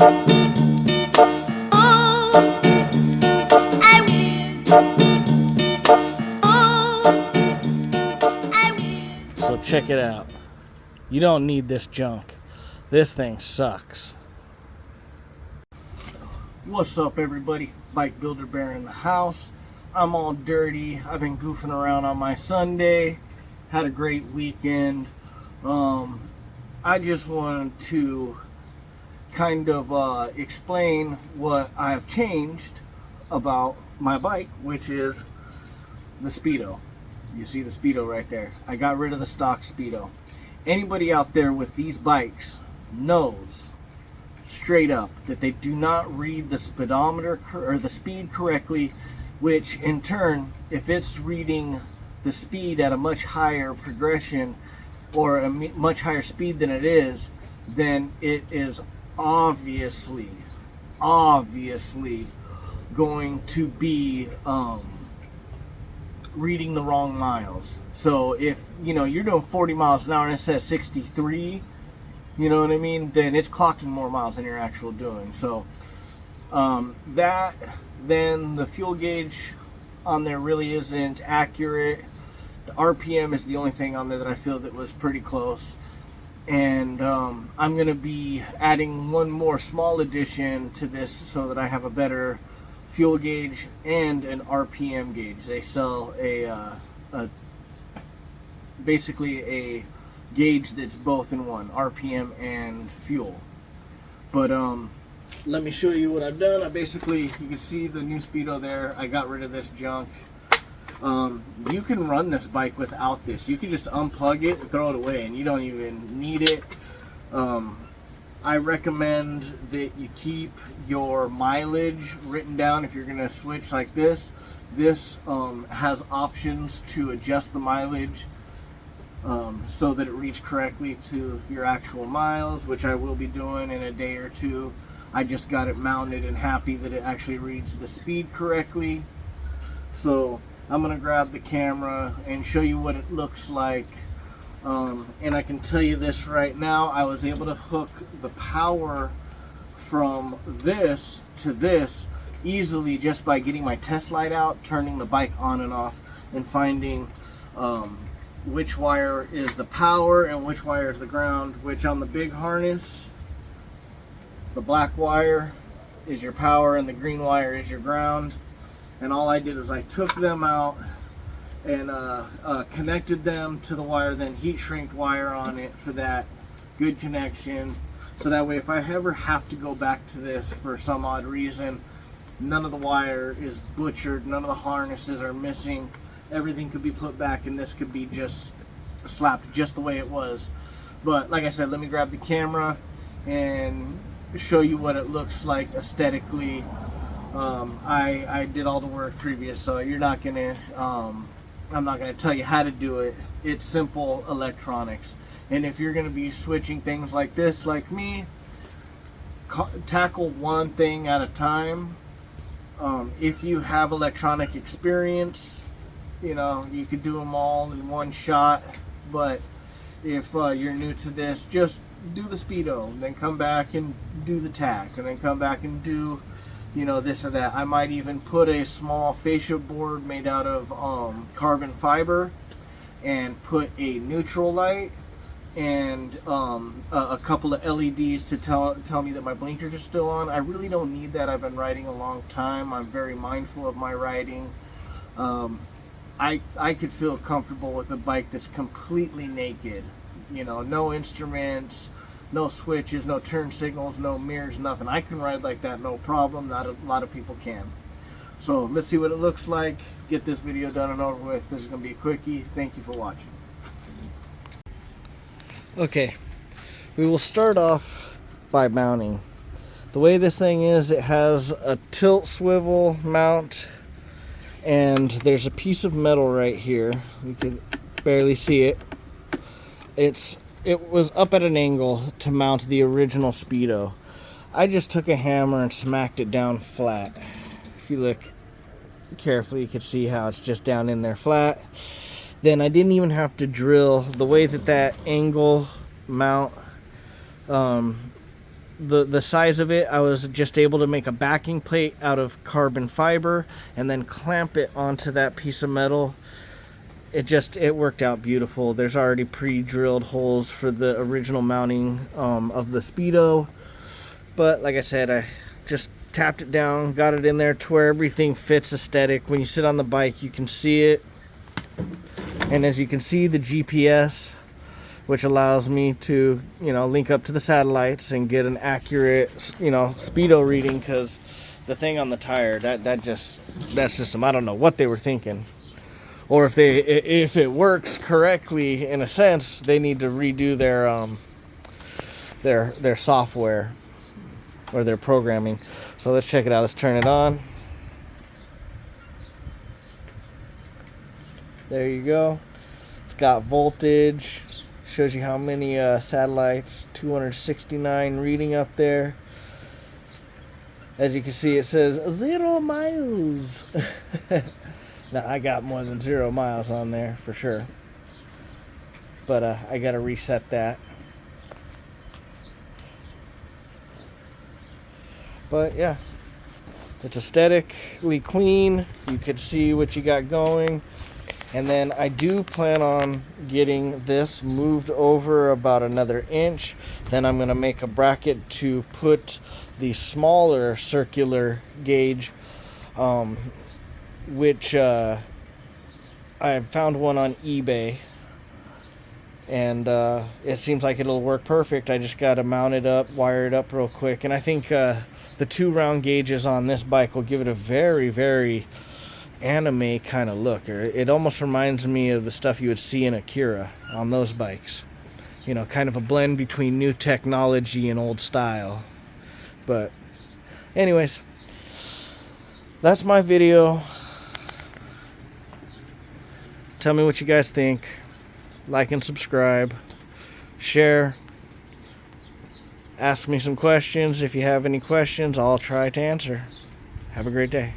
So check it out. You don't need this junk. This thing sucks. What's up, everybody? Bike Builder Bear in the house. I'm all dirty. I've been goofing around on my Sunday. Had a great weekend. I just wanted to kind of explain what I have changed about my bike, which is the Speedo. You see the Speedo right there. I got rid of the stock Speedo. Anybody out there with these bikes knows straight up that they do not read the speedometer or the speed correctly, which in turn, if it's reading the speed at a much higher progression or a much higher speed than it is, then it is obviously going to be reading the wrong miles. So if you're doing 40 miles an hour and it says 63, you know what I mean, then it's clocking more miles than you're actually doing. So then the fuel gauge on there really isn't accurate. The RPM is the only thing on there that I feel that was pretty close. And I'm going to be adding one more small addition to this so that I have a better fuel gauge and an RPM gauge. They sell basically a gauge that's both in one, RPM and fuel. But let me show you what I've done. You can see the new Speedo there. I got rid of this junk. You can run this bike without this. You can just unplug it and throw it away, and you don't even need it. I recommend that you keep your mileage written down if you're going to switch like this. This has options to adjust the mileage so that it reads correctly to your actual miles, which I will be doing in a day or two. I just got it mounted and happy that it actually reads the speed correctly. So I'm going to grab the camera and show you what it looks like. And I can tell you this right now, I was able to hook the power from this to this easily just by getting my test light out, turning the bike on and off, and finding which wire is the power and which wire is the ground, which on the big harness, the black wire is your power and the green wire is your ground. And all I did was I took them out and connected them to the wire, then heat shrinked wire on it for that good connection. So that way if I ever have to go back to this for some odd reason, none of the wire is butchered, none of the harnesses are missing. Everything could be put back and this could be just slapped just the way it was. But like I said, let me grab the camera and show you what it looks like aesthetically. I did all the work previous, so you're not gonna I'm not gonna tell you how to do it. It's simple electronics, and if you're gonna be switching things like this, like me, tackle one thing at a time. If you have electronic experience, you could do them all in one shot. But if you're new to this, just do the Speedo, then come back and do the tack, and then come back and do this or that. I might even put a small fascia board made out of carbon fiber and put a neutral light and a couple of LEDs to tell me that my blinkers are still on. I really don't need that. I've been riding a long time. I'm very mindful of my riding. I could feel comfortable with a bike that's completely naked. No instruments, no switches, no turn signals, no mirrors, nothing. I can ride like that, no problem. Not a lot of people can. So let's see what it looks like. Get this video done and over with. This is going to be a quickie. Thank you for watching. Okay, we will start off by mounting. The way this thing is, it has a tilt swivel mount, and there's a piece of metal right here. You can barely see it. It was up at an angle to mount the original Speedo. I just took a hammer and smacked it down flat. If you look carefully, you can see how it's just down in there flat. Then I didn't even have to drill. The way that angle mount the size of it, I was just able to make a backing plate out of carbon fiber and then clamp it onto that piece of metal. It worked out beautiful. There's already pre-drilled holes for the original mounting of the Speedo, but like I said, I just tapped it down, got it in there to where everything fits aesthetic. When you sit on the bike, you can see it, and as you can see, the GPS, which allows me to, link up to the satellites and get an accurate, Speedo reading, because the thing on the tire, that system, I don't know what they were thinking. Or if it works correctly, in a sense, they need to redo their software or their programming. So let's check it out. Let's turn it on. There you go. It's got voltage. Shows you how many satellites. 269 reading up there. As you can see, it says 0 miles. Now, I got more than 0 miles on there for sure. But I got to reset that. But yeah, it's aesthetically clean. You could see what you got going. And then I do plan on getting this moved over about another inch. Then I'm going to make a bracket to put the smaller circular gauge, which I found one on eBay, and it seems like it'll work perfect. I just got to mount it up, wire it up real quick, and I think the 2 round gauges on this bike will give it a very, very anime kind of look. Or it almost reminds me of the stuff you would see in Akira on those bikes. Kind of a blend between new technology and old style. But anyways, that's my video. Tell me what you guys think. Like and subscribe. Share. Ask me some questions. If you have any questions, I'll try to answer. Have a great day.